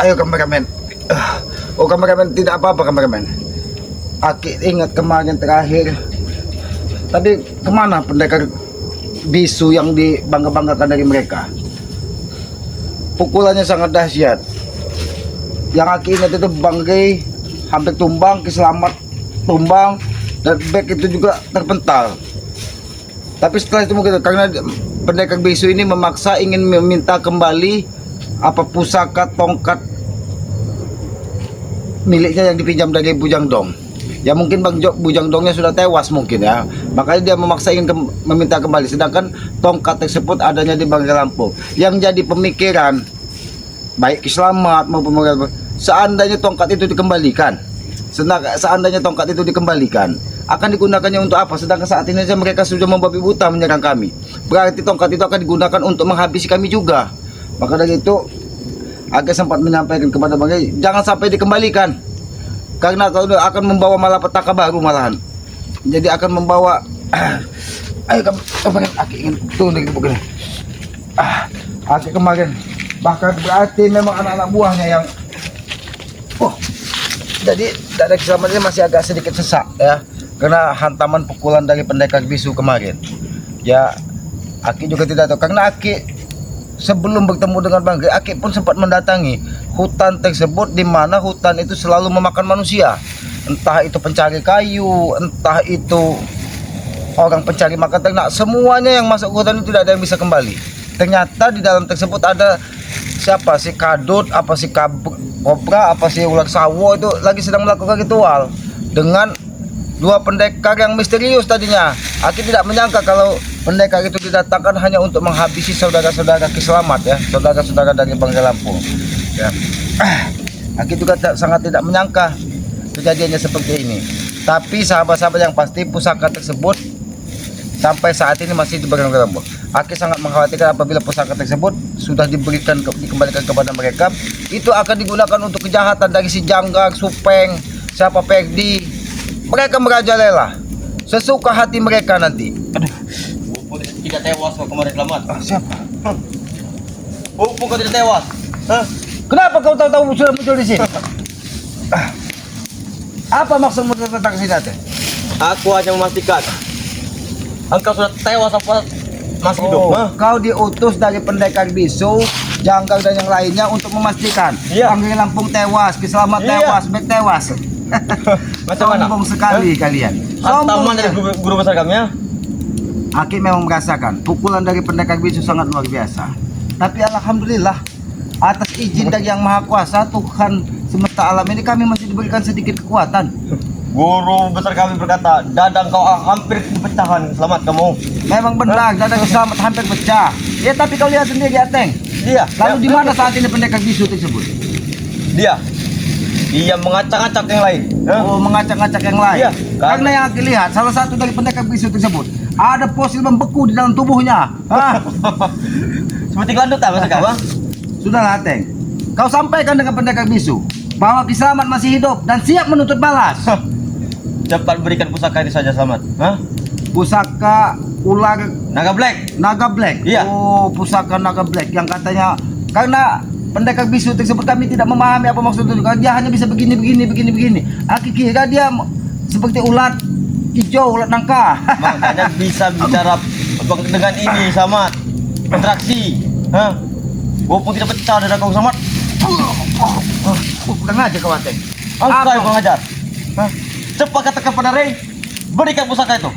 Ayo kameramen. Oh kameramen, tidak apa-apa kameramen. Aki ingat kemarin terakhir. Tadi kemana pendekar bisu yang dibangga-banggakan dari mereka? Pukulannya sangat dahsyat. Yang Aki ingat itu Banggai hampir tumbang, Kiselamat tumbang, dan back itu juga terpental. Tapi setelah itu mungkin karena pendekar bisu ini memaksa ingin meminta kembali apa pusaka tongkat miliknya yang dipinjam dari Bujang Dong. Ya mungkin Bujang Dongnya sudah tewas mungkin ya. Makanya dia memaksa ingin meminta kembali. Sedangkan tongkat tersebut adanya di Banggai Lampung. Yang jadi pemikiran baik Kiselamat maupun seandainya tongkat itu dikembalikan. Seandainya tongkat itu dikembalikan, akan digunakannya untuk apa? Sedangkan saat ini saja mereka sudah membabi buta menyerang kami. Berarti tongkat itu akan digunakan untuk menghabisi kami juga. Maka dari itu Aki sempat menyampaikan kepada Banggai, jangan sampai dikembalikan, karena kau akan membawa malapetaka baru malahan. Jadi akan membawa ayo kemarin Aki ingin turun dari begini. Aki kemarin bahkan berarti memang anak-anak buahnya yang jadi dada Kiselamatnya masih agak sedikit sesak ya, karena hantaman pukulan dari pendekar bisu kemarin. Ya Aki juga tidak tahu, karena Aki sebelum bertemu dengan Banggai, Aki pun sempat mendatangi hutan tersebut, di mana hutan itu selalu memakan manusia. Entah itu pencari kayu, entah itu orang pencari makan ternak, semuanya yang masuk ke hutan itu tidak ada yang bisa kembali. Ternyata di dalam tersebut ada siapa si kadut, apa si kobra, apa si ular sawo itu lagi sedang melakukan ritual dengan dua pendekar yang misterius tadinya. Aki tidak menyangka kalau pendekar itu didatangkan hanya untuk menghabisi saudara-saudara Kiselamat ya, saudara-saudara dari Banggai Lampung. Ya. Aki juga sangat tidak menyangka kejadiannya seperti ini. Tapi sahabat-sahabat yang pasti pusaka tersebut sampai saat ini masih di Banggai Lampung. Aki sangat mengkhawatirkan apabila pusaka tersebut sudah dikembalikan kepada mereka, itu akan digunakan untuk kejahatan dari si Janggar, Supeng, siapa Perdi. Mereka merajalela sesuka hati mereka nanti. Aduh, tidak tewas kok kemarin selamat. Siapa? Pupung kau tidak tewas. Hah? Kenapa kau tahu sudah muncul di sini? Apa maksudmu datang ke sini? Aku hanya memastikan engkau sudah tewas apa masih hidup. Kau diutus dari pendekar bisu, Janggar dan yang lainnya untuk memastikan Banggai Lampung tewas, Kiselamat tewas, Bek tewas. Macam mana? Sombong sekali kalian. Hantaman dari guru besar kami ya. Aki memang merasakan pukulan dari pendekar bisu sangat luar biasa. Tapi alhamdulillah atas izin dari Yang Maha Kuasa Tuhan semesta alam ini kami masih diberikan sedikit kekuatan. Guru besar kami berkata, dada kau hampir pecahkan, selamat kamu. Memang benar, dada Kiselamat hampir pecah. Ya tapi kau lihat sendiri Ateng. Dia. Lalu di mana saat ini pendekar bisu tersebut? Dia mengacak-acak yang lain. Oh, mengacak-acak yang lain. Iya, Karena yang Aki lihat, salah satu dari pendekar bisu tersebut ada fosil membeku di dalam tubuhnya. Seperti gelandut tak maksud kau? Sudahlah Ateng, kau sampaikan dengan pendekar bisu bahwa Kiselamat masih hidup dan siap menuntut balas. Cepat berikan pusaka ini saja, selamat. Pusaka ular Naga Black. Naga Black. Iya. Oh, pusaka Naga Black yang katanya karena pendekar bisu tersebut kami tidak memahami apa maksud itu. Dia hanya bisa begini. Aki kira dia seperti ulat hijau, ulat nangka. Makanya bisa bicara dengan ini, Samad. Interaksi. Walaupun tidak pecah dada kau, Samad. Kurang aja kau Ateng. Engkau yang mengajar. Cepat katakan pada Rey, berikan pusaka itu.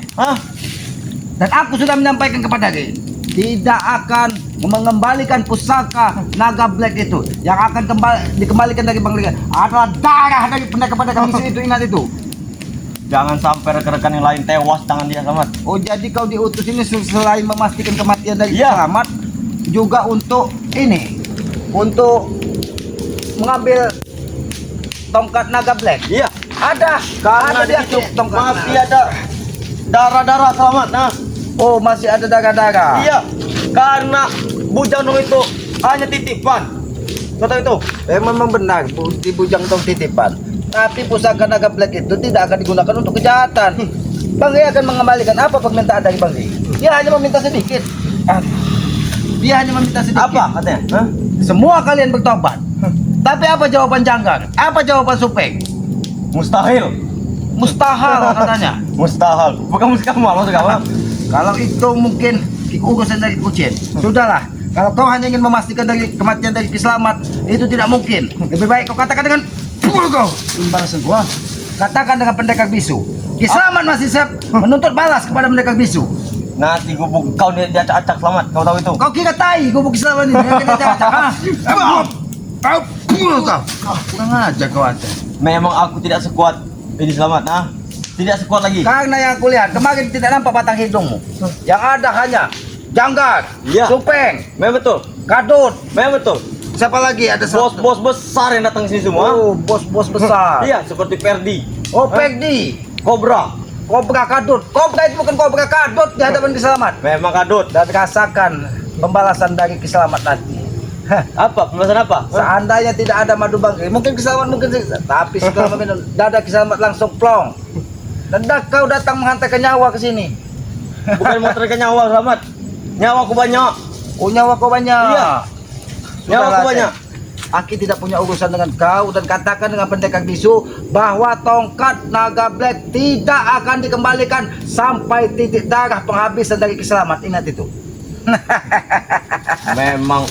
Dan aku sudah menyampaikan kepada Rey, tidak akan mengembalikan pusaka Naga Black itu. Yang akan dikembalikan dari Bang Liga adalah darah dari pendekar-pendekar bisu itu, ingat itu. Jangan sampai rekan-rekan yang lain tewas tangan dia, Samad. Oh, jadi kau diutus ini selain memastikan kematian dari Kiselamat, juga untuk ini, untuk mengambil tongkat Naga Black. Iya. Ada. Karena di situ masih ada darah-darah, Selamat. Oh, masih ada darah-darah. Iya. Karena Bujang Dong itu hanya titipan. Kau tahu itu? Memang benar, di Bujang Dong titipan. Tapi pusaka Naga Black itu tidak akan digunakan untuk kejahatan. Bang Ri akan mengembalikan apa permintaan dari Bang Ri? Dia hanya meminta sedikit. Dia hanya meminta sedikit. Apa katanya? Semua kalian bertobat. Tapi apa jawaban Janggar? Apa jawaban Supeng? Mustahil. Mustahil katanya. Mustahil. Bukan mustahil maksud kamu. Kalau itu mungkin urusan dari kucing. Sudahlah. Kalau kau hanya ingin memastikan dari kematian dari Kiselamat, itu tidak mungkin. Lebih baik kau katakan dengan kau. Balasan gua. Katakan dengan pendekar bisu. Kiselamat masih siap menuntut balas kepada pendekar bisu. Nanti gubuk kau dia acak-acak Selamat. Kau tahu itu? Kau kira tai gubuk Kiselamat ini? Yang acak-acak. Kau kurang aja kau ada. Memang aku tidak sekuat ini Selamat, nah. Tidak sekuat lagi. Karena yang aku lihat kemarin tidak nampak batang hidungmu. Yang ada hanya Janggar, Iya. Supeng, Memang betul. Kadut. Memang betul. Siapa lagi? Ada Bos-bos besar yang datang sini semua. Oh, bos-bos besar. Iya, seperti Perdi, Oh, Pegdi, Kobra. Kobra Kadut. Kobra itu bukan Kobra Kadut di hadapan Kiselamat. Memang kadut. Dan rasakan pembalasan dari Kiselamat nanti. Hah, Apa? Pembahasan apa? seandainya tidak ada madu bangkai, mungkin Kiselamat mungkin tapi setelah minum dada Kiselamat langsung plong. Dan kau datang menghantarkan nyawa ke sini. Bukan mau terkena nyawa Selamat. Nyawa aku banyak. Oh, nyawa kau banyak. Iya. Nyawa aku Sudahlah, banyak. Aki tidak punya urusan dengan kau dan katakan dengan pendekar bisu bahwa tongkat naga black tidak akan dikembalikan sampai titik darah penghabisan dari Kiselamat. Ingat itu. Memang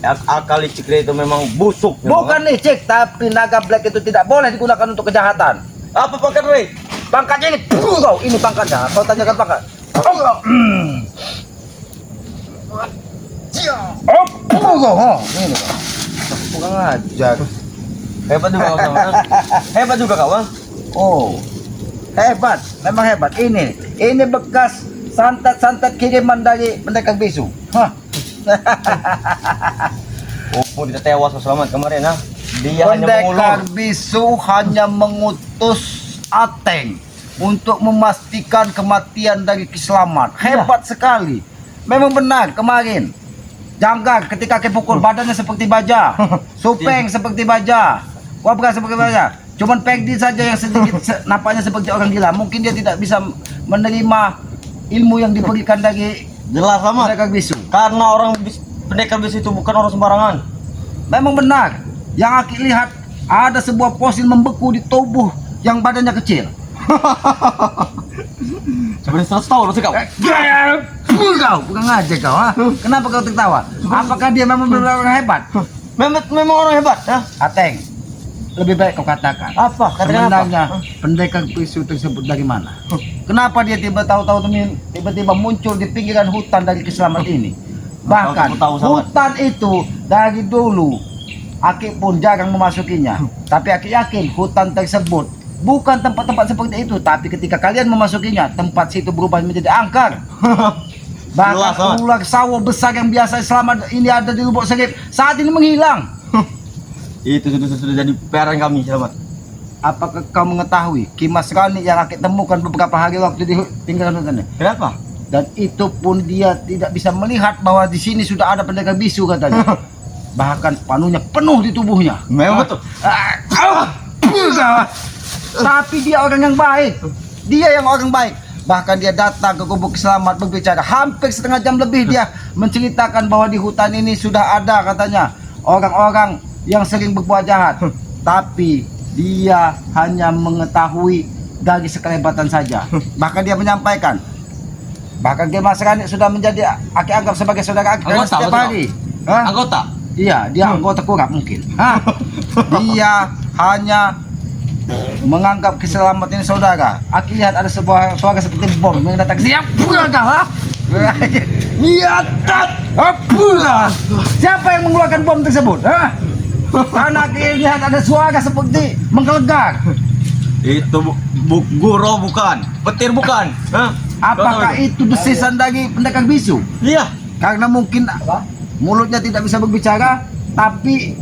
akal licik dia itu memang busuk. Bukan licik, tapi naga black itu tidak boleh digunakan untuk kejahatan. Apa pangkat Ray? Pangkatnya ini, kau ini pangkatnya. Kau tanyakan pangkat. Oh, ini bukan ajar. Hebat juga kau. Selamat. Hebat juga kau. Oh, hebat, memang hebat. Ini bekas santat-santat kiriman dari pendekar bisu. Hah. Oh, tidak tewas Selamat kemarin, ha? Dia hanya Pendekar mengulur. bisu hanya mengutus Ateng untuk memastikan kematian dari Kiselamat. Hebat sekali. Memang benar kemarin. Janggar ketika kepukul badannya seperti baja. Supeng seperti baja. Kobra seperti baja. Cuman Pegdi saja yang sedikit nampaknya seperti orang gila. Mungkin dia tidak bisa menerima ilmu yang diberikan dari Jelas Selamat. pendekar bisu. Karena pendekar bisu itu bukan orang sembarangan. Memang benar. Yang Aki lihat ada sebuah fosil membeku di tubuh yang badannya kecil. Sebenarnya 100 tahun maksud kau. Kau bukan aja kau, ha? Kenapa kau tertawa? Apakah dia memang benar orang hebat? Memang orang hebat, ya? Ateng, lebih baik kau katakan. Apa? Katakan apa? Sebenarnya pendekar bisu tersebut dari mana? Kenapa dia tiba-tiba muncul di pinggiran hutan dari Kiselamat ini? Bahkan Aku tahu, Selamat. hutan itu dari dulu Aki pun jarang memasukinya. Tapi Aki yakin hutan tersebut bukan tempat-tempat seperti itu. Tapi ketika kalian memasukinya, tempat situ berubah menjadi angker. Bahkan Jelas, Selamat. ular sawah besar yang biasa selama ini ada di Lubuk Serip saat ini menghilang. Itu sudah jadi peliharaan kami, Selamat. Apakah kau mengetahui Kimas Rani yang Aki temukan beberapa hari waktu di pinggiran hutan? Kenapa? Dan itu pun dia tidak bisa melihat bahwa di sini sudah ada pendekar bisu katanya. Bahkan panunya penuh di tubuhnya. Memang betul. Tapi dia orang yang baik. Dia yang orang baik. Bahkan dia datang ke gubuk Kiselamat berbicara. Hampir setengah jam lebih dia menceritakan bahwa di hutan ini sudah ada katanya orang-orang yang sering berbuat jahat. Tapi dia hanya mengetahui dari sekelebatan saja. Bahkan dia menyampaikan, bahkan Kimas Rani sudah menjadi Aki anggap sebagai saudara Aki karena Anggota, setiap betul. hari. Hah? Anggota. Iya, dia anggota kurap mungkin. Hah? Dia hanya menganggap Kiselamat ini saudara. Aki lihat ada sebuah suara seperti bom yang datang ke sini. Pula kau, ha? Iya, pula. Siapa yang mengeluarkan bom tersebut? Ha? Karena Aki lihat ada suara seperti menggelegar. Itu guro bukan, petir bukan. Hah? Apakah itu desisan dari pendekar bisu? Iya. Karena mungkin mulutnya tidak bisa berbicara, tapi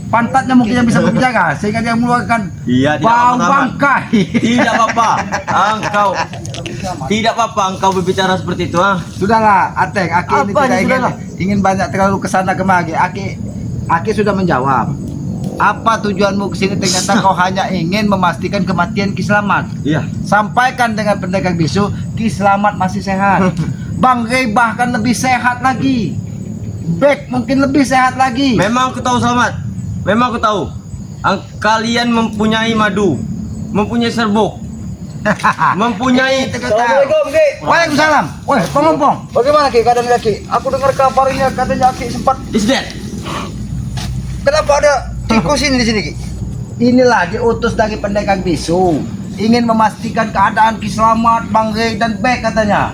pantatnya mungkin yang bisa berbicara sehingga dia mengeluarkan Iya, tidak bau apa-apa. bangkai. Tidak apa-apa. Tidak apa-apa engkau berbicara seperti itu, ha? Sudahlah, Ateng, Aki ini Apa tidak ini, ingin, sudahlah? ingin banyak terlalu kesana kemari. Aki sudah menjawab. Apa tujuanmu kesini? Ternyata kau hanya ingin memastikan kematian Kiselamat. Iya. Sampaikan dengan pendekar bisu, Kiselamat masih sehat. Bang Rey bahkan lebih sehat lagi. Bek mungkin lebih sehat lagi. Memang aku tahu Selamat. Memang aku tahu. Kalian mempunyai madu, mempunyai serbuk, mempunyai. Assalamualaikum, Ki. Waalaikumsalam. Woi, Pong. Bagaimana, Ki, keadaan Ki? Aku dengar kabar ini katanya Ki sempat. Is that? Kenapa ada tikus ini di sini, Ki? Ini lagi utus dari pendekar bisu. Ingin memastikan keadaan Ki selamat, Bang Rey dan Bek katanya.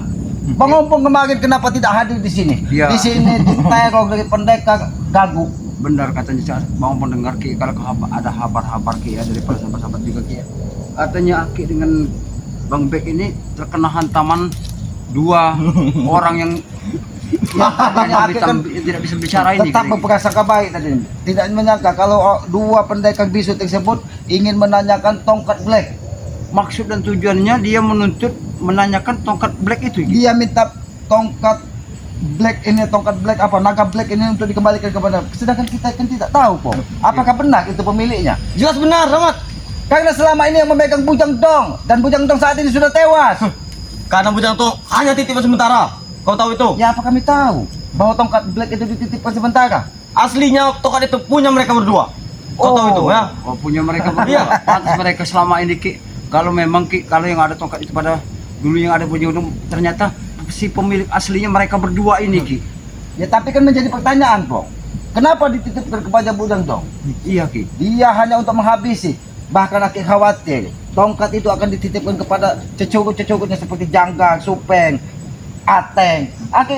Bang Ompong kemarin kenapa tidak hadir di sini? Ya. Di sini diteror dari pendekar gagu. Benar katanya saya mau mendengar Ki, kalau ada kabar-kabar Ki ya dari para sahabat-sahabat juga Ki ya. Katanya Ki dengan Bang Bek ini terkena hantaman dua orang yang tidak bisa bicara ini. Tetap berprasangka baik tadi. Tidak menyangka kalau dua pendekar bisu tersebut ingin menanyakan tongkat black. Maksud dan tujuannya dia menuntut menanyakan tongkat black itu. Ki. Dia minta tongkat black ini, tongkat black apa, naga black ini untuk dikembalikan kepada. Sedangkan kita kan tidak tahu, Pong. Apakah benar itu pemiliknya? Jelas benar, Rahmat. Karena selama ini yang memegang Bujang Dong, dan Bujang Dong saat ini sudah tewas. Karena Bujang Dong hanya titipan sementara. Kau tahu itu? Ya, apa kami tahu bahwa tongkat black itu dititipkan sementara? Aslinya tongkat itu punya mereka berdua. Kau tahu itu ya? Oh, punya mereka Iya. berdua. Pantas mereka selama ini Ki. Kalau memang Ki, kalau yang ada tongkat itu pada dulu yang ada punya undang, ternyata si pemilik aslinya mereka berdua ini Ki. Ya, tapi kan menjadi pertanyaan, Pong. Kenapa dititipkan kepada Bujang Dong? Iya Ki. Dia hanya untuk menghabisi. Bahkan Aki khawatir tongkat itu akan dititipkan kepada cecurut-cecurutnya seperti Janggang, Supeng, Ateng. Aki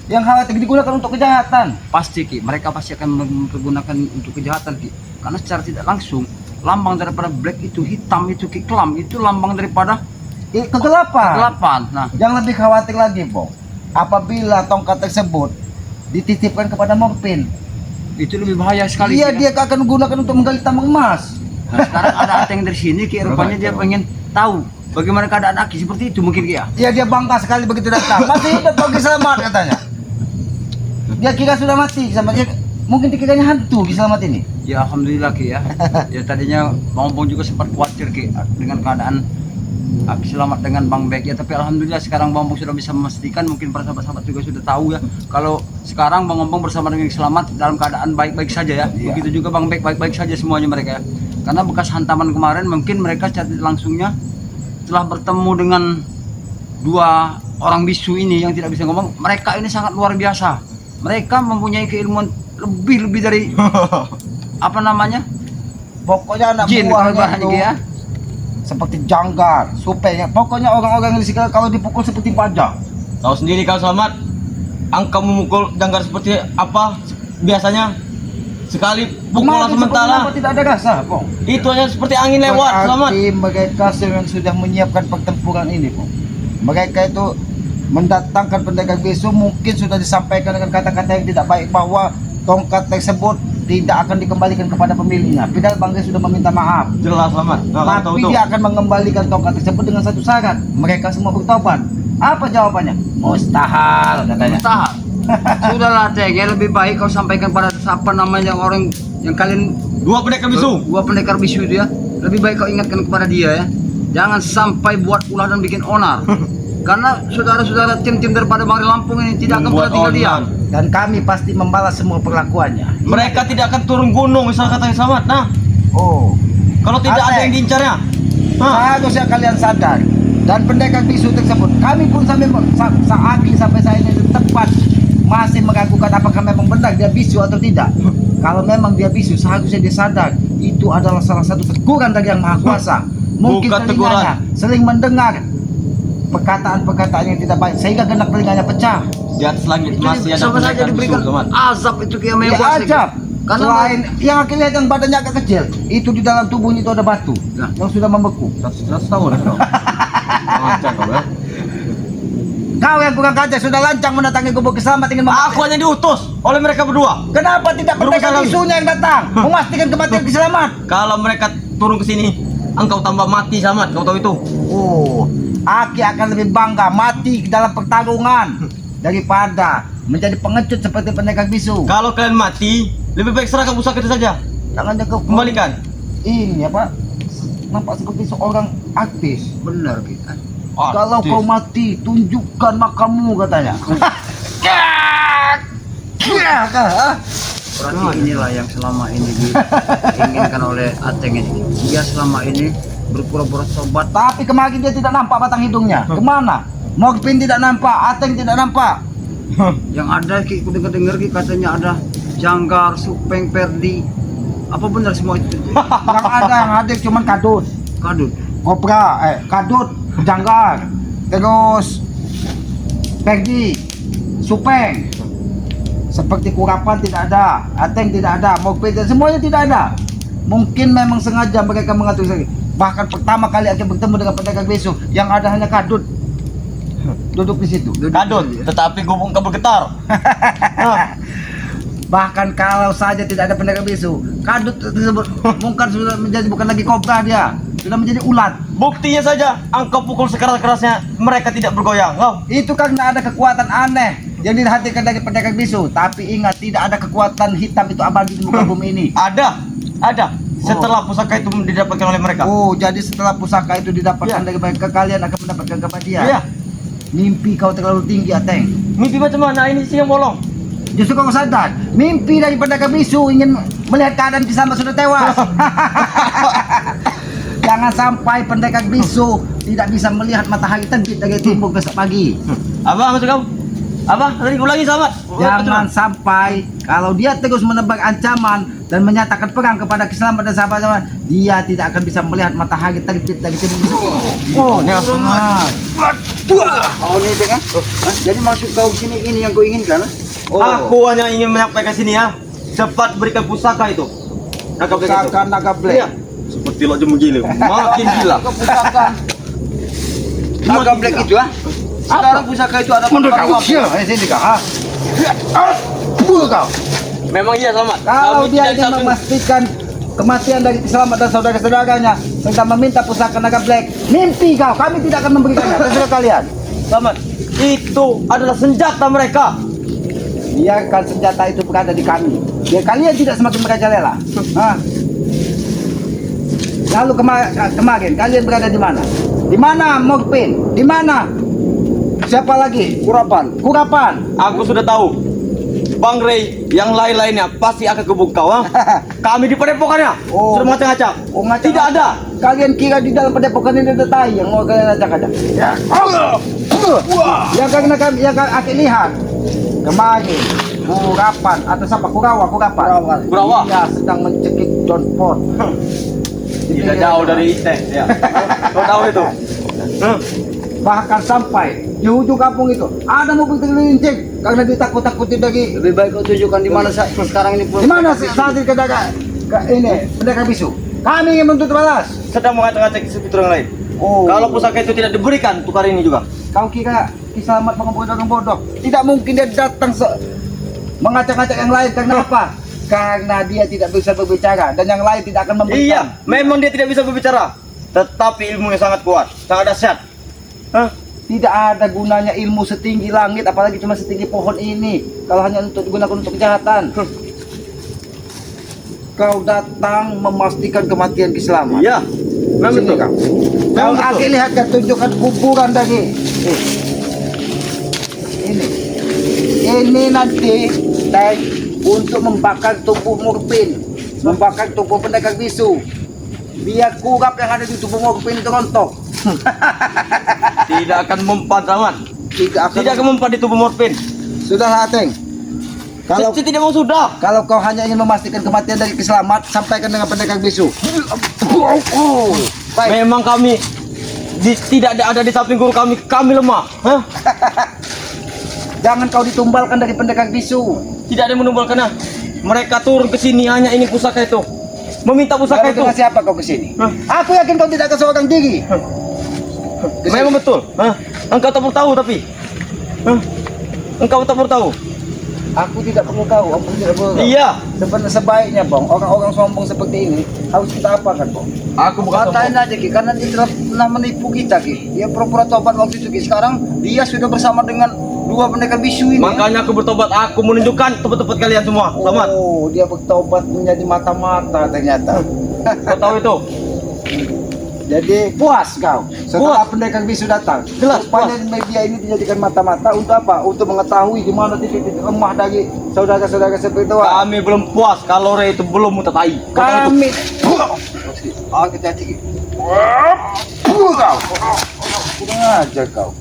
yang khawatir digunakan untuk kejahatan. Pasti Ki, mereka pasti akan mempergunakan untuk kejahatan Ki. Karena secara tidak langsung lambang daripada black itu hitam itu Ki, kelam itu lambang daripada Kegelapan. kegelapan. Nah, Yang lebih khawatir lagi, Bong, apabila tongkat tersebut dititipkan kepada Morpin. itu lebih bahaya sekali. Iya, Ki, dia akan menggunakan untuk menggali tambang emas. Nah, sekarang ada Ateng dari sini Ki, rupanya dia pengen tahu bagaimana keadaan Aki seperti itu mungkin Ki ya. Iya, dia bangga sekali begitu datang. Masih hidup bagi selamat katanya. Dia kira sudah mati sama dia. Mungkin dikiranya hantu Ki Selamat ini. Ya alhamdulillah Ki ya. Ya tadinya Bang Ompong juga sempat khawatir Ki dengan keadaan Aki Selamat dengan Bang Bek ya, tapi alhamdulillah sekarang Bang Ompong sudah bisa memastikan, mungkin para sahabat-sahabat juga sudah tahu ya, kalau sekarang Bang Ompong bersama dengan Aki Selamat dalam keadaan baik-baik saja ya. Iya. Begitu juga Bang Bek baik-baik saja semuanya mereka ya. Karena bekas hantaman kemarin mungkin mereka secara tidak langsungnya telah bertemu dengan dua orang bisu ini yang tidak bisa ngomong. Mereka ini sangat luar biasa. Mereka mempunyai keilmuan lebih dari apa namanya? Pokoknya anak Jin buahnya bahan itu ya. seperti Janggar, Supeng. Pokoknya orang-orang yang di sekitar kalau dipukul seperti baja. Tahu sendiri kau Selamat. Angka memukul Janggar seperti apa biasanya? Sekali pukulan Kemarin sementara. seperti apa tidak ada rasa, Pong. Itu hanya seperti angin lewat, Selamat. Berarti mereka yang sudah menyiapkan pertempuran ini, Pong. Mereka itu mendatangkan pendekar bisu, mungkin sudah disampaikan dengan kata-kata yang tidak baik bahwa tongkat tersebut tidak akan dikembalikan kepada pemiliknya. Padahal Bang Rey sudah meminta maaf. Jelas Selamat. Nah, kau tahu Tapi itu. dia akan mengembalikan tongkat tersebut dengan satu syarat. Mereka semua bertobat. Apa jawabannya? Mustahil katanya. Tahap. Sudahlah Teng, ya lebih baik kau sampaikan pada siapa namanya orang yang kalian Dua pendekar bisu. dua pendekar bisu itu ya. Lebih baik kau ingatkan kepada dia ya. Jangan sampai buat ulah dan bikin onar. Karena saudara-saudara tim-tim daripada Bang Rey Lampung ini tidak akan pernah tinggal diam. Dan kami pasti membalas semua perlakuannya. Mereka tidak akan turun gunung, misal katanya Selamat. Nah, Oh, kalau tidak ada yang diincarnya. Hah? seharusnya kalian sadar. Dan pendekar bisu tersebut, kami pun sampai sampai saat ini tepat masih meragukan apakah memang benar dia bisu atau tidak. Kalau memang dia bisu, seharusnya dia sadar itu adalah salah satu teguran dari Yang Maha Kuasa. Mungkin Bukan telinganya sering mendengar perkataan-perkataan yang tidak baik sehingga genap telinganya pecah. Di atas langit Itu masih ada sama saja pendekar bisu, diberikan Selamat. azab itu kayak Ya mewah ajab. Karena Selain yang akhirnya lihat yang badannya agak kecil, itu di dalam tubuhnya itu ada batu Nah. yang sudah membeku. 100 tahun. Lancang kau ya. Kau yang kurang kaca sudah lancang mendatangi gubuk Selamat ingin Aku hanya diutus oleh mereka berdua. Kenapa tidak pendekar Berusaha bisunya yang datang memastikan kematian Ki Selamat? Kalau mereka turun ke sini, engkau tambah mati Selamat. Kau tahu itu? Oh, Aki akan lebih bangga mati dalam pertarungan daripada menjadi pengecut seperti pendekar bisu. Kalau kalian mati, lebih baik serahkan pusaka itu saja. Jangan kau Kembalikan. ini apa? Nampak seperti seorang artis. benar kita. Kalau kau mati, tunjukkan makamu katanya. Berarti inilah yang selama ini diinginkan oleh Ateng ini. Dia selama ini berpura-pura tobat. Tapi kemarin dia tidak nampak batang hidungnya. Kemana? Morpin tidak nampak, Ateng tidak nampak. Yang ada Ki, aku dengar katanya ada Janggar, Supeng, Perdi. Apa benar semua itu? Yang ada yang hadir cuman kadut, Kadut. kopra, kadut, janggar, terus pergi, supeng. Seperti kurapan tidak ada, Ateng tidak ada, Morpin semuanya tidak ada. Mungkin memang sengaja mereka mengatur sendiri. Bahkan pertama kali akan bertemu dengan pedagang besu, yang ada hanya kadut. Duduk di situ. Kadut, tetapi gubung kabel getar. Bahkan kalau saja tidak ada pedagang besu, kadut tersebut mungkin sudah menjadi bukan lagi kobra dia, sudah menjadi ulat. Buktinya saja, angka pukul sekeras-kerasnya mereka tidak bergoyang. Oh, Itu karena ada kekuatan aneh yang dihadirkan dari pedagang bisu. Tapi ingat, tidak ada kekuatan hitam itu abadi di muka bumi ini. ada. Setelah pusaka itu didapatkan oleh mereka. Oh, jadi setelah pusaka itu didapatkan Ya. dari mereka, kalian akan mendapatkan keabadian. Iya. Mimpi kau terlalu tinggi, Ateng. Mimpi macam mana ini sih yang bolong? Justru kau sadar, mimpi dari pedagang bisu ingin melihat keadaan Kisama sudah tewas. Jangan sampai pendekar bisu tidak bisa melihat matahari terbit dari timur besok pagi. Apa maksud kamu? Apa? Tadi ulangi selamat. Jangan sampai kalau dia terus menebar ancaman dan menyatakan perang kepada keselamatan dan sahabat-sahabat, dia tidak akan bisa melihat matahari terbit dari timur besok. Oh, ini sangat. Oh ini kan? Jadi maksud kau sini ini yang kau inginkan? Oh, Aku hanya ingin menyampaikan sini ya. Cepat berikan pusaka itu. Naga black itu. pusaka naga black. Iya. Seperti lo jemu gila. Makin gila. Pusaka Naga Black itu ah? Sekarang pusaka itu ada mundur pada kau. kamu. Sini sini kau. Ha. Mundur kau. Memang iya selamat. Kalau Kami dia tidak ingin satu- memastikan kematian dari keselamatan saudara-saudaranya serta meminta pusaka naga black, mimpi kau, kami tidak akan memberikannya. Terserah kalian. Selamat. Itu adalah senjata mereka. Biarkan senjata itu berada di kami. Biar kalian tidak semakin merajalela. Hah? Lalu kemarin kalian berada di mana? Di mana Morpin? Di mana? Siapa lagi? Kurapan. Aku sudah tahu. Bang Ray, yang lain-lainnya pasti akan gebuk kau. Ha? Kami di padepokannya. Oh. Sudah ngacak-ngacak. Oh, ngacak-ngacak. Tidak ada. Kalian kira di dalam padepokan ini ada tai yang mau kalian ajak-ajak? Ya. Yang karena kami yang akan lihat kemarin Kurapan atau siapa Kurapan. Kurawa. Dia sedang mencekik Don Port. Tidak jauh dari Ite. Ya. Kau tahu itu? Bahkan sampai di ujung kampung itu ada mobil tergelincir karena ditakut-takuti dari Lebih baik kau tunjukkan di mana sekarang ini. di mana sih saat ini ini pendekar bisu. Kami ingin menuntut balas. Sedang mengacak-ngacak seperti orang lain. Oh, Kalau pusaka itu tidak diberikan untuk hari ini juga. kau kira Kiselamat mengumpulkan orang bodoh? Tidak mungkin dia datang mengacak-acak yang lain. Karena apa? Karena dia tidak bisa berbicara dan yang lain tidak akan memberikan. Iya, memang dia tidak bisa berbicara. Tetapi ilmunya sangat kuat, sangat dahsyat. Hah? Tidak ada gunanya ilmu setinggi langit, apalagi cuma setinggi pohon ini. Kalau hanya untuk digunakan untuk kejahatan. Kau datang memastikan kematian Kiselamat. Iya, memang Sini betul. kau. Kau Memang betul. akan lihat kan tunjukkan kuburan dari ini nanti tag untuk membakar tubuh Morpin, membakar tubuh pendekar bisu. Biar kurap yang ada di tubuh Morpin itu rontok. Tidak akan mempan aman. Tidak akan mempan di tubuh Morpin. Sudahlah, Ateng. Kalau Saya tidak mau sudah. kalau kau hanya ingin memastikan kematian dari Kiselamat, sampaikan dengan pendekar bisu. Baik. Memang kami tidak ada di samping guru kami lemah. Hah? Jangan kau ditumbalkan dari pendekar bisu. Tidak ada yang menumbalkannya. Mereka turun ke sini hanya ingin pusaka itu. Meminta pusaka Lalu itu. dengan siapa kau kesini? Hah? Aku yakin kau tidak akan seorang diri. Memang betul. Hah? Engkau tak perlu tahu tapi. Hah? Engkau tak perlu tahu. Aku tidak perlu tahu. Aku tidak perlu tahu. Iya. Sebenarnya sebaiknya, Bang, orang-orang sombong seperti ini harus kita apakan, Bang? Aku bukan Katain sombong. aja Ki, karena dia telah pernah menipu kita Ki. Dia pura-pura tobat waktu itu Ki. Sekarang dia sudah bersama dengan dua pendekar bisu ini. Makanya aku bertobat. Aku menunjukkan tempat-tempat kalian semua. Selamat. Oh, dia bertobat menjadi mata-mata ternyata. Kau tahu itu? Jadi puas kau setelah pendekar bisu datang. Jelas, Rupanya media ini dijadikan mata-mata untuk apa? Untuk mengetahui di mana titik-titik lemah dari saudara-saudara spiritual. Kami belum puas kalau Re itu belum mutatai. Kami hati-hati. Kau. Kurang ajar kau.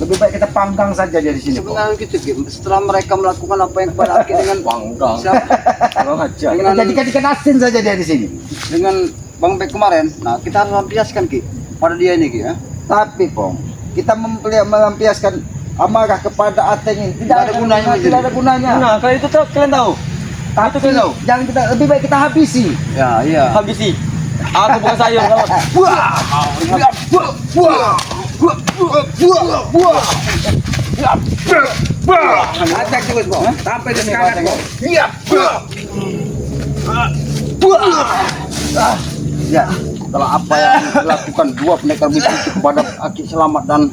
Lebih baik kita panggang saja dia di sini. Sebenarnya gitu, Kim. Setelah mereka melakukan apa yang kepada Aki dengan Panggang. Kurang ajar. Kita jadikan ikan asin saja dia di sini. Dengan Bang Bek kemarin, nah kita harus lampiaskan Ki pada dia ini Ki ya. Tapi Pong, kita melampiaskan amarah kepada Ateng ini Tidak ada gunanya, tidak ada gunanya. Nah, kalau itu tuh kalian tahu. Tapi itu kalian tahu. jangan kita lebih baik kita habisi. Ya, iya. Habisi. Aku bukan sayur kawan. Attack terus Pong, sampai ke sekarang Pong. Ya, setelah apa yang dilakukan dua pendekar bisu kepada Aki Selamat dan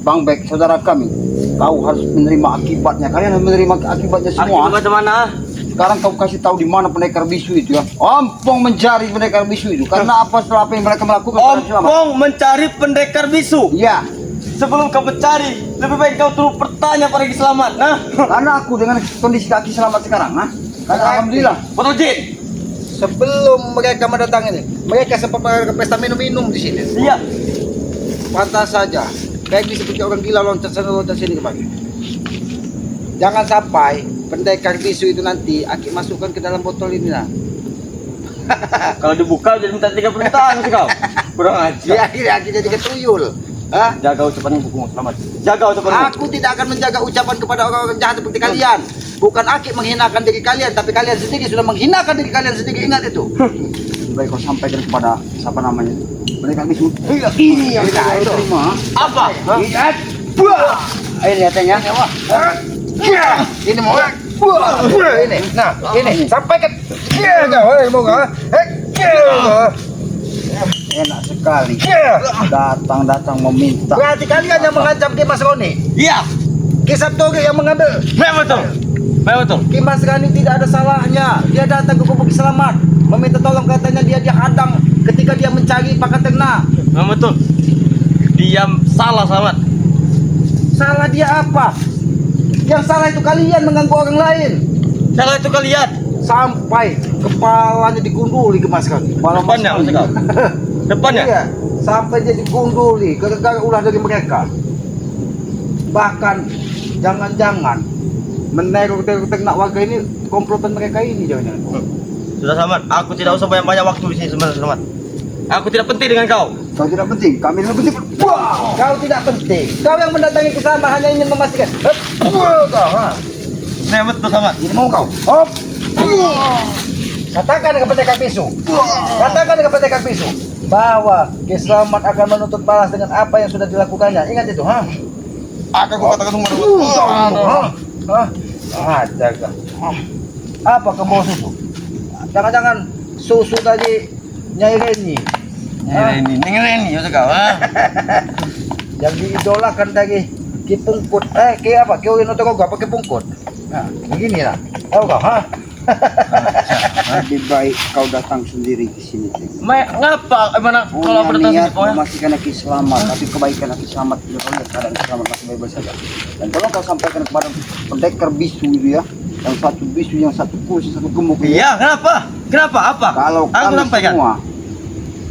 Bang Bek, saudara kami, kau harus menerima akibatnya. Kalian harus menerima akibatnya semua. Mana? Sekarang kau kasih tahu di mana pendekar bisu itu ya. Ompong mencari pendekar bisu itu. Karena apa setelah apa yang mereka melakukan kepada Selamat? Ompong mencari pendekar bisu. Ya, Sebelum kau mencari, lebih baik kau turut bertanya pada Ki Selamat. Nah, karena aku dengan kondisi Aki Selamat sekarang, karena alhamdulillah betul Jin. sebelum mereka mendatang ini, mereka sempat ke pesta minum-minum di sini. Iya. Pantas saja, kayak seperti orang gila loncat sana loncat sini kemari. Jangan sampai pendekar bisu itu nanti Aki masukkan ke dalam botol ini lah. Kalau dibuka jadi minta 30 jutaan sih kau. Kurang Di ajar. akhirnya Aki jadi ketuyul. Hah? Jaga ucapan buku Selamat. Jaga ucapanmu. Aku tidak akan menjaga ucapan kepada orang-orang jahat seperti kalian. Bukan Aki menghinakan diri kalian, tapi kalian sendiri sudah menghinakan diri kalian sendiri. Ingat itu. Lebih baik kau sampaikan kepada siapa namanya? Pendekar bisu. Ini yang kita terima. Apa? Lihat. Ayo lihatnya. Ini mau. Ini. Nah, ini sampaikan. Mau enak sekali. Datang meminta. Berarti kalian yang mengancam Ki Mas Roni. Iya. Ki Sabtoge yang mengambil. Memang betul. Ki Mas Roni tidak ada salahnya. Dia datang ke Gubuk Selamat, meminta tolong, katanya dia hadang ketika dia mencari Pakatengna. Memang betul. Diam salah Selamat. Salah dia apa? Yang salah itu kalian mengganggu orang lain. Salah itu kalian. Sampai kepalanya digunduli ke Mas Roni. Kepala Mas Depannya Roni. maksud kau? Depannya? Iya, sampai dia digunduli gara-gara ulah dari mereka. Bahkan jangan-jangan meneror-teror ternak warga ini komplotan mereka ini jangan-jangan. Sudah Selamat. Aku tidak usah banyak waktu di sini sebenarnya Selamat. Aku tidak penting dengan kau. Kau tidak penting, kami lebih penting. Wow, kau tidak penting. Kau yang mendatangi ke sana hanya ingin memastikan. Kau, Memang betul Selamat. ini mau kau. Hop. Katakan kepada pendekar bisu. Katakan kepada pendekar bisu bahwa Ki Selamat akan menuntut balas dengan apa yang sudah dilakukannya. Ingat itu, ha? Akan aku katakan semua. Ada kah? Apa kau bawa susu? Jangan-jangan susu tadi Nyai Reni. Ini ya kau. Yang diidolakan dari Ki Pungkut. Ki apa? Ki Winoto kau apa Ki Pungkut? Nah, begini lah. Tahu kau, ha? Lebih baik kau datang sendiri ke sini. Ngapa? Mana kalau aku datang sini kau ya? Memastikan Aki Selamat, tapi kebaikan Aki Selamat tidak boleh keadaan Aki Selamat masih baik-baik saja. Dan tolong kau sampaikan kepada pendekar bisu itu ya, yang satu bisu, yang satu kursi, satu gemuk. Iya, kenapa? Kenapa? Apa? Kalau aku kami sampaikan. semua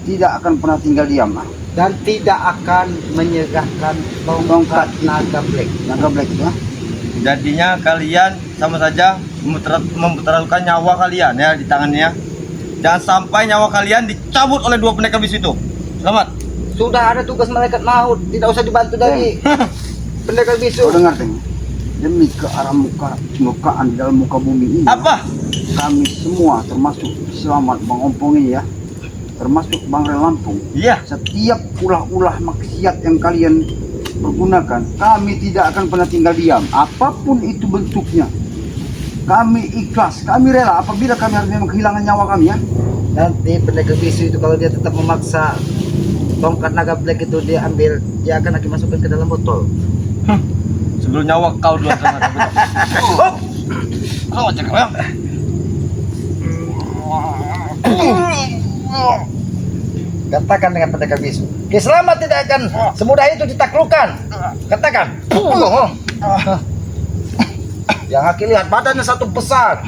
tidak akan pernah tinggal diam, dan tidak akan menyerahkan tongkat naga black ya. Jadinya kalian sama saja mempertaruhkan nyawa kalian ya di tangannya. Jangan sampai nyawa kalian dicabut oleh dua pendekar bisu itu. Selamat. Sudah ada tugas malaikat maut, tidak usah dibantu dari pendekar bisu. Kau dengar deng, demi kemukaan di dalam muka bumi ini. Apa? Kami semua termasuk Selamat Bang Ompong ini ya, termasuk Bang Rel Lampung. Iya. Setiap ulah-ulah maksiat yang kalian pergunakan, kami tidak akan pernah tinggal diam. Apapun itu bentuknya, kami ikhlas, kami rela apabila kami harus memang kehilangan nyawa kami ya. Nanti pendekar bisu itu kalau dia tetap memaksa tongkat naga black itu dia ambil, dia akan masukkan ke dalam botol. Sebelum nyawa kau dua sama kau cakap ya. Katakan dengan pendekar bisu. Ki Selamat tidak akan semudah itu ditaklukkan. Katakan. Yang Aki lihat badannya satu besar,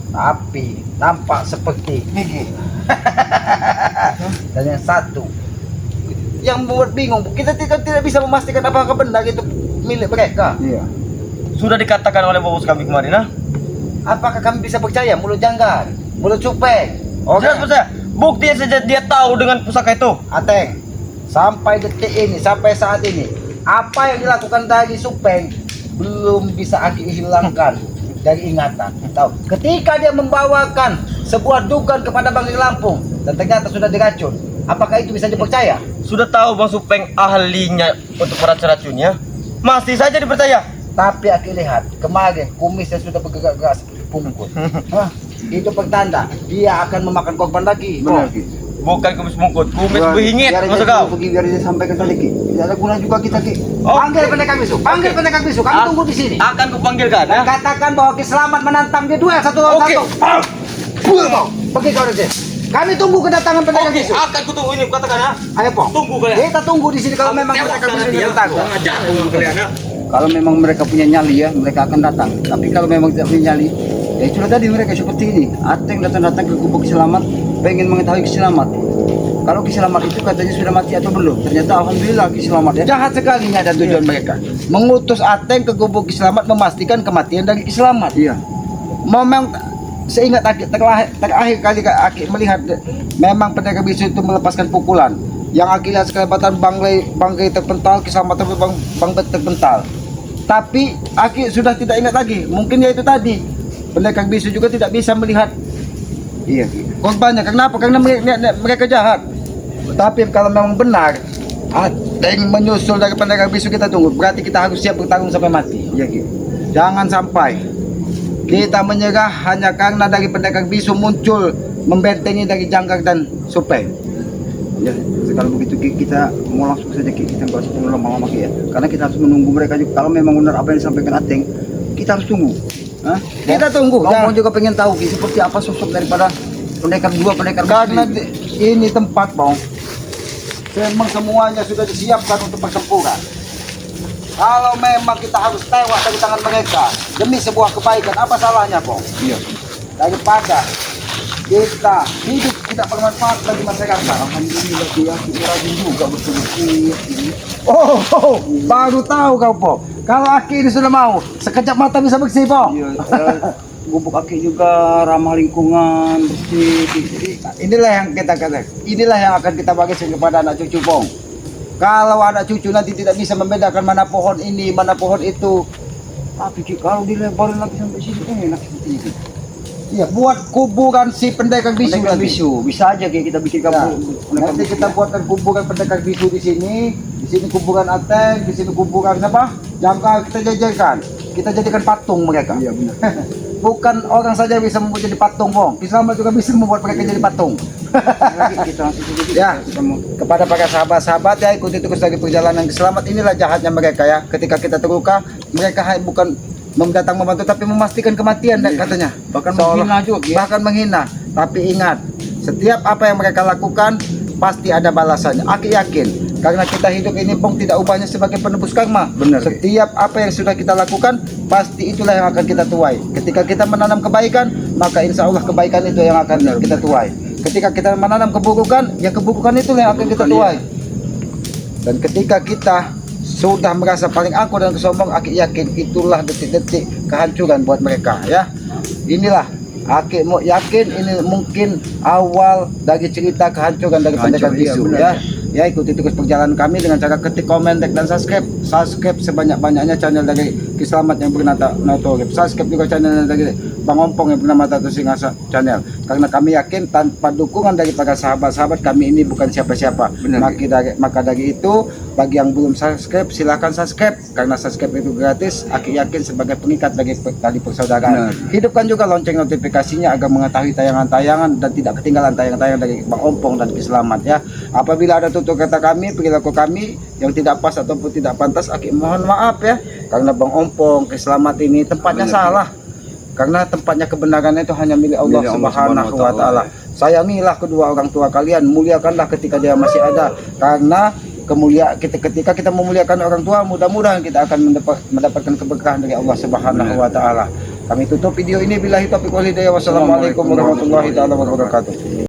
tapi nampak seperti gigi. Dan yang satu yang membuat bingung, kita tidak bisa memastikan apakah benda itu milik mereka. Iya. Sudah dikatakan oleh bos kami kemarin, nah. Apakah kami bisa percaya mulut janggar, mulut cupeng? Jelas percaya. Buktinya saja dia tahu dengan pusaka itu. Ateng, sampai detik ini, sampai saat ini, apa yang dilakukan dari Supeng belum bisa Aki hilangkan dari ingatan. Tahu? Ketika dia membawakan sebuah dukan kepada Bang Lampung dan ternyata sudah diracun, apakah itu bisa dipercaya? Sudah tahu Bang Supeng ahlinya untuk meracun-racunnya, masih saja dipercaya. Tapi Aki lihat kemarin kumisnya sudah bergerak-gerak pungkut. Hah? Itu pertanda dia akan memakan korban lagi. Benar, Ki. Bukan kumis mungkut, kumis Biar- behingit biar maksud dia kau. pergi, biar dia sampaikan tadi, Ki. Tidak ada guna juga kita, Ki. Panggil pendekar bisu, panggil pendekar bisu. Kami tunggu di sini. Akan kupanggilkan, Dan ya. katakan bahwa Ki Selamat menantang dia duel satu lawan Oke. satu. Pergi kau Reze. Kami tunggu kedatangan pendekar Oke, bisu. akan kutunggu ini katakan ya. Ayo Po. Tunggu kalian. Kita tunggu di sini kalau memang pendekar bisu ini bertanggung. Tunggu kalian ya. Kalau memang mereka punya nyali ya, mereka akan datang. Tapi kalau memang tidak punya nyali, ya itulah tadi mereka seperti ini. Ateng datang-datang ke gubuk Ki Selamat, pengen mengetahui Ki Selamat. Kalau Ki Selamat itu katanya sudah mati atau belum? Ternyata alhamdulillah Ki Selamat ya. Jahat sekali ada tujuan mereka. Mengutus Ateng ke gubuk Ki Selamat memastikan kematian dari Ki Selamat. Iya. Memang seingat Aki terakhir kali Aki melihat memang pendekar bisu itu melepaskan pukulan. Yang Aki lihat sekelebatan bangkai terpental, Ki Selamat bangkai terpental. Tapi Aki sudah tidak ingat lagi. Mungkin ya itu tadi. Pendekar bisu juga tidak bisa melihat Iya, Ki. korbannya. Kenapa? Karena mereka jahat. Tapi kalau memang benar Ateng menyusul dari pendekar bisu, kita tunggu. Berarti kita harus siap bertanggung sampai mati. Iya, Ki. Jangan sampai kita menyerah hanya karena dari pendekar bisu muncul membentengi dari Jangkar dan Supeng. Ya, kalau begitu Ki, kita mau langsung saja Ki, kita nggak usah tunggu lama-lama Ki ya. Karena kita harus menunggu mereka juga. Kalau memang benar apa yang disampaikan Ateng, kita harus tunggu. Hah? Kita tunggu. Kamu juga pengen tahu Ki, seperti apa sosok daripada dua pendekar Karena bisu ini tempat Bang, memang semuanya sudah disiapkan untuk pertempuran. Kalau memang kita harus tewas dari tangan mereka demi sebuah kebaikan, apa salahnya Bang? Iya. Daripada kita hidup tidak bermanfaat bagi masyarakat. Alhamdulillah Ki, ya, kita rajin juga betul-betul. Baru tahu kau Po. Kalau Aki ini sudah mau, sekejap mata bisa bersih Po. Iya, gubuk Aki juga ramah lingkungan, bersih. Jadi, Inilah yang kita katakan. Inilah yang akan kita bagikan kepada anak cucu Pong. Kalau anak cucu nanti tidak bisa membedakan mana pohon ini, mana pohon itu. tapi Ki, kalau dilebarin lagi sampai sini enak seperti ini. Iya, buat kuburan si pendekar bisu Pendekar nanti. bisu, bisa aja Ki, kita bikin Ya, kampung. nanti kita buatkan kuburan pendekar bisu di sini kuburan Ateng, di sini kuburan apa? Jangkar kita jajarkan. Kita jadikan patung mereka. Iya benar. Bukan orang saja bisa membuat jadi patung, Bong. Islam juga bisa membuat mereka jadi patung. Kita langsung saja Ki, Ya. kita mau. Kepada para sahabat-sahabat ya, ikuti terus dari perjalanan selamat. Inilah jahatnya mereka ya. Ketika kita terluka, mereka bukan datang membantu tapi memastikan kematian Iya. katanya. Bahkan Seolah- menghina juga, ya. Bahkan menghina. Tapi ingat, setiap apa yang mereka lakukan pasti ada balasannya. Aki yakin karena kita hidup ini Bong tidak ubahnya sebagai penebus karma. Benar, Ki. Setiap apa yang sudah kita lakukan pasti itulah yang akan kita tuai. Ketika kita menanam kebaikan, maka insya Allah kebaikan itu yang akan Benar, kita tuai. Ketika kita menanam keburukan, ya keburukan itulah yang akan kita Keburukan, tuai. Dan ketika kita sudah merasa paling angkuh dan kesombong, Aki yakin itulah detik-detik kehancuran buat mereka ya. Inilah Aki mau yakin ini mungkin awal dari cerita kehancuran dari pendekar Hancur, iya, bisu benar, ya. Ya, ikuti terus perjalanan kami dengan cara ketik, komen, like, dan subscribe. Subscribe sebanyak-banyaknya channel dari Ki Selamat yang bernama Nautorip. Subscribe juga channel dari Bang Ompong yang bernama Tato Singasa channel. Karena kami yakin tanpa dukungan dari para sahabat-sahabat kami ini bukan siapa-siapa. Benar, Maka dari itu, bagi yang belum subscribe silahkan subscribe. Karena subscribe itu gratis. Aki yakin sebagai pengikat dari tali persaudaraan. Benar. Hidupkan juga lonceng notifikasinya agar mengetahui tayangan-tayangan dan tidak ketinggalan tayangan-tayangan dari Bang Ompong dan Ki Selamat ya. Apabila ada tutur kata kami, perilaku kami yang tidak pas ataupun tidak pantas, Aki mohon maaf ya. Karena Bang Ompong, Ki Selamat ini tempatnya Benar, salah. Karena tempatnya kebenaran itu hanya milik Allah Milik Allah Subhanahu wa taala. sayangilah kedua orang tua kalian, muliakanlah ketika dia masih ada, karena ketika kita memuliakan orang tua, mudah-mudahan kita akan mendapatkan keberkahan dari Allah Subhanahu wa taala. Kami tutup video ini, billahi taufiq wal hidayah. Wassalamualaikum warahmatullahi taala wabarakatuh.